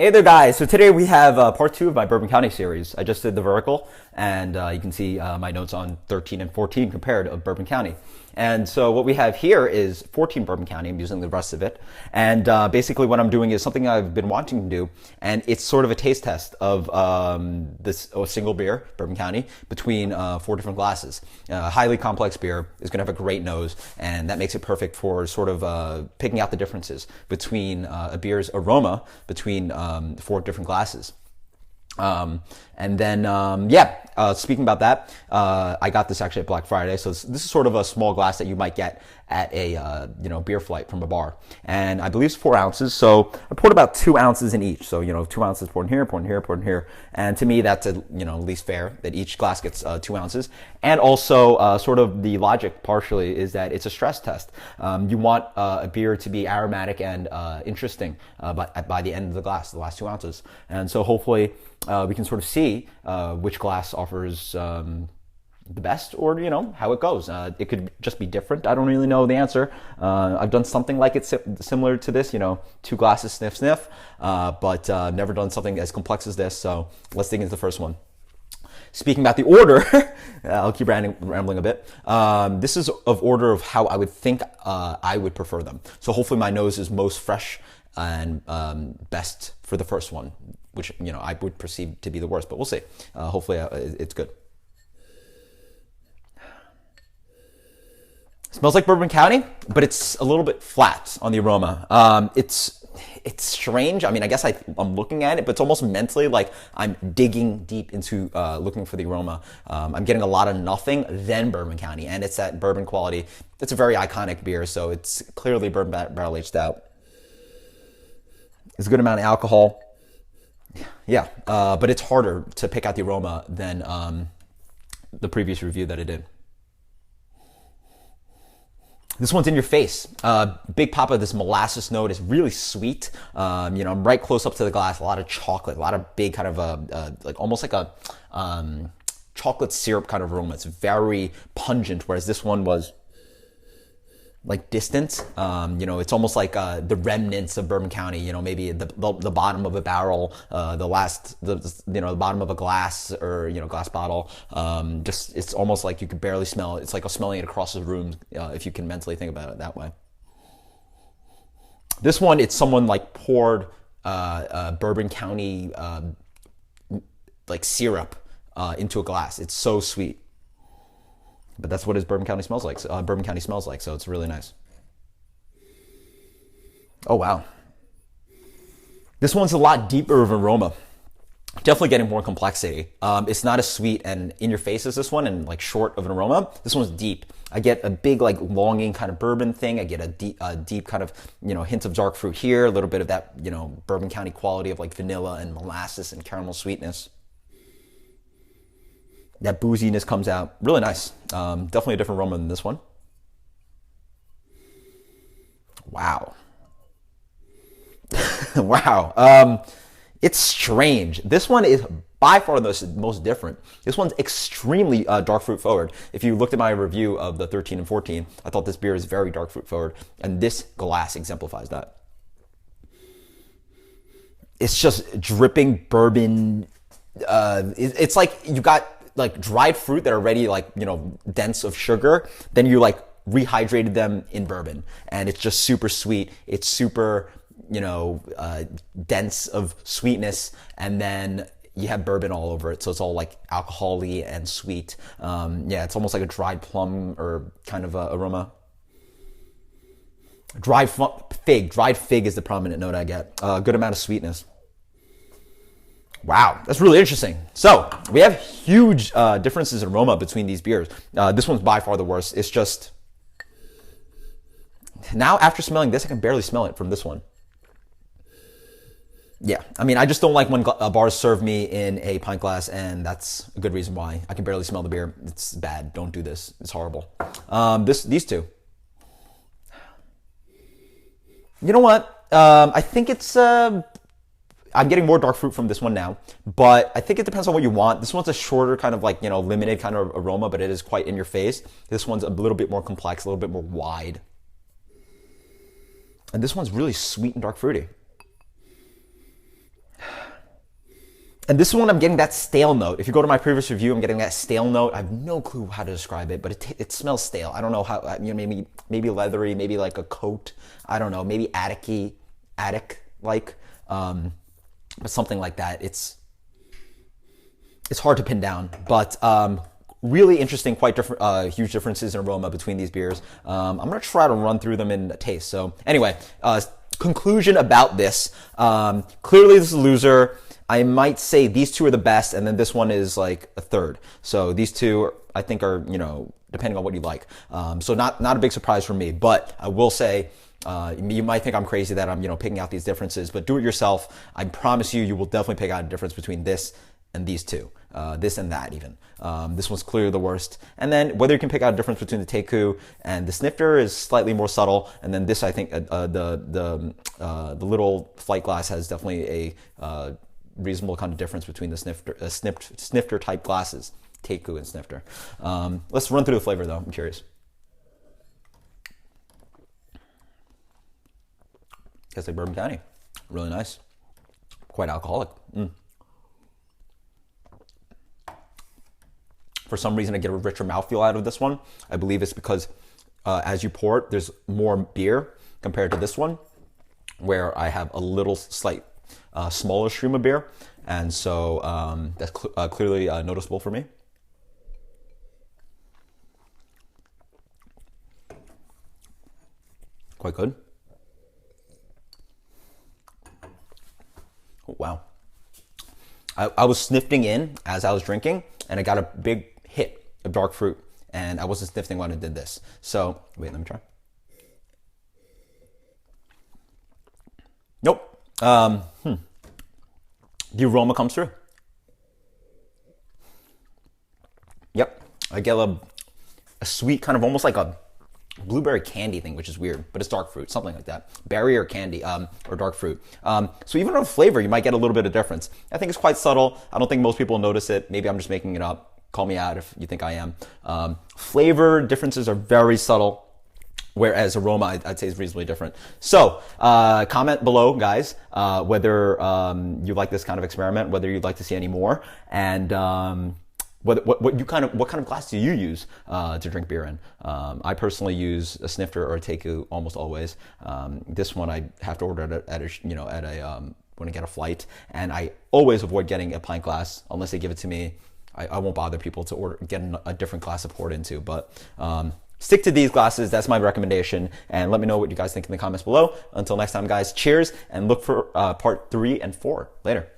Hey there, guys. So today we have part two of my Bourbon County series. I just did the vertical, and you can see my notes on 13 and 14 compared of Bourbon County. And so what we have here is 14 Bourbon County. I'm using the rest of it. And basically what I'm doing is something I've been wanting to do, and it's sort of a taste test of this single beer, Bourbon County, between four different glasses. Highly complex beer is going to have a great nose, and that makes it perfect for sort of picking out the differences between a beer's aroma between four different glasses. Speaking about that, I got this actually at Black Friday. So this is sort of a small glass that you might get at a, beer flight from a bar. And I believe it's 4 ounces. So I poured about 2 ounces in each. So, 2 ounces poured in here, poured in here, poured in here. And to me, that's, at least fair that each glass gets 2 ounces. And also, sort of the logic partially is that it's a stress test. You want a beer to be aromatic and interesting by the end of the glass, the last 2 ounces. And so hopefully, we can sort of see which glass offers the best, or how it goes. It could just be different. I don't really know the answer. I've done something like it similar to this, 2 glasses, sniff, sniff, but never done something as complex as this. So let's dig into the first one. Speaking about the order, I'll keep rambling a bit. This is of order of how I would think I would prefer them. So hopefully my nose is most fresh and best for the first one, which I would perceive to be the worst, but we'll see. Hopefully it's good. Smells like Bourbon County, but it's a little bit flat on the aroma. It's strange. I mean, I guess I'm looking at it, but it's almost mentally like I'm digging deep into looking for the aroma. I'm getting a lot of nothing, then Bourbon County, and it's that bourbon quality. It's a very iconic beer, so it's clearly bourbon barrel-aged stout. It's a good amount of alcohol. Yeah, but it's harder to pick out the aroma than the previous review that I did. This one's in your face. Big pop of this molasses note is really sweet. I'm right close up to the glass. A lot of chocolate, a lot of big kind of almost like a chocolate syrup kind of aroma. It's very pungent, whereas this one was like distant. It's almost like the remnants of Bourbon County. Maybe the bottom of a barrel, the bottom of a glass or glass bottle. Just it's almost like you could barely smell it. It's like smelling it across the room if you can mentally think about it that way. This one, it's someone like poured Bourbon County like syrup into a glass. It's so sweet. But that's what his Bourbon County smells like. Bourbon County smells like, so it's really nice. Oh, wow. This one's a lot deeper of aroma. Definitely getting more complexity. It's not as sweet and in your face as this one and like short of an aroma. This one's deep. I get a big like longing kind of bourbon thing. I get a deep kind of, hint of dark fruit here. A little bit of that, Bourbon County quality of like vanilla and molasses and caramel sweetness. That booziness comes out. Really nice. Definitely a different aroma than this one. Wow. Wow. It's strange. This one is by far the most different. This one's extremely dark fruit forward. If you looked at my review of the 13 and 14, I thought this beer is very dark fruit forward. And this glass exemplifies that. It's just dripping bourbon. It's like you got like dried fruit that are already like, dense of sugar. Then you like rehydrated them in bourbon, and it's just super sweet. It's super, dense of sweetness. And then you have bourbon all over it. So it's all like alcohol-y and sweet. It's almost like a dried plum or kind of aroma. Dried fig is the prominent note I get. Good amount of sweetness. Wow, that's really interesting. So we have huge differences in aroma between these beers. This one's by far the worst. It's just, now after smelling this, I can barely smell it from this one. Yeah, I mean, I just don't like when bars serve me in a pint glass, and that's a good reason why. I can barely smell the beer. It's bad. Don't do this. It's horrible. These two. You know what? I think it's... I'm getting more dark fruit from this one now, but I think it depends on what you want. This one's a shorter kind of like, limited kind of aroma, but it is quite in your face. This one's a little bit more complex, a little bit more wide. And this one's really sweet and dark fruity. And this one, I'm getting that stale note. If you go to my previous review, I'm getting that stale note. I have no clue how to describe it, but it smells stale. I don't know how, maybe leathery, maybe like a coat. I don't know, maybe attic-like, but something like that. It's hard to pin down, but really interesting, quite different, huge differences in aroma between these beers. I'm gonna try to run through them in taste. So anyway, conclusion about this. Clearly this is a loser. I might say these two are the best, and then this one is like a third. So these two, I think, are, depending on what you like. So not a big surprise for me, but I will say, you might think I'm crazy that I'm, picking out these differences, but do it yourself. I promise you will definitely pick out a difference between this and these two. This and that even. This one's clearly the worst. And then whether you can pick out a difference between the Teku and the Snifter is slightly more subtle. And then this, I think, the little flight glass has definitely a reasonable kind of difference between the snifter type glasses, Teku and Snifter. Let's run through the flavor though. I'm curious. Tastes like Bourbon County. Really nice. Quite alcoholic. For some reason, I get a richer mouthfeel out of this one. I believe it's because as you pour it, there's more beer compared to this one, where I have a little slight smaller stream of beer. And so that's clearly noticeable for me. Quite good. Oh, wow. I was sniffing in as I was drinking, and I got a big hit of dark fruit, and I wasn't sniffing when I did this. So, wait, let me try. Nope. The aroma comes through. Yep. I get a sweet, kind of almost like a blueberry candy thing, which is weird, but it's dark fruit, something like that. Berry or candy, or dark fruit. So even on flavor, you might get a little bit of difference. I think it's quite subtle. I don't think most people notice it. Maybe I'm just making it up. Call me out if you think I am. Flavor differences are very subtle, whereas aroma, I'd say, is reasonably different. So comment below, guys, whether you like this kind of experiment, whether you'd like to see any more, and what kind of glass do you use to drink beer in? I personally use a Snifter or a Teku almost always. This one I have to order it when I get a flight, and I always avoid getting a pint glass unless they give it to me. I won't bother people to get a different glass to pour it into, but stick to these glasses. That's my recommendation, and let me know what you guys think in the comments below. Until next time, guys, cheers, and look for part 3 and 4 later.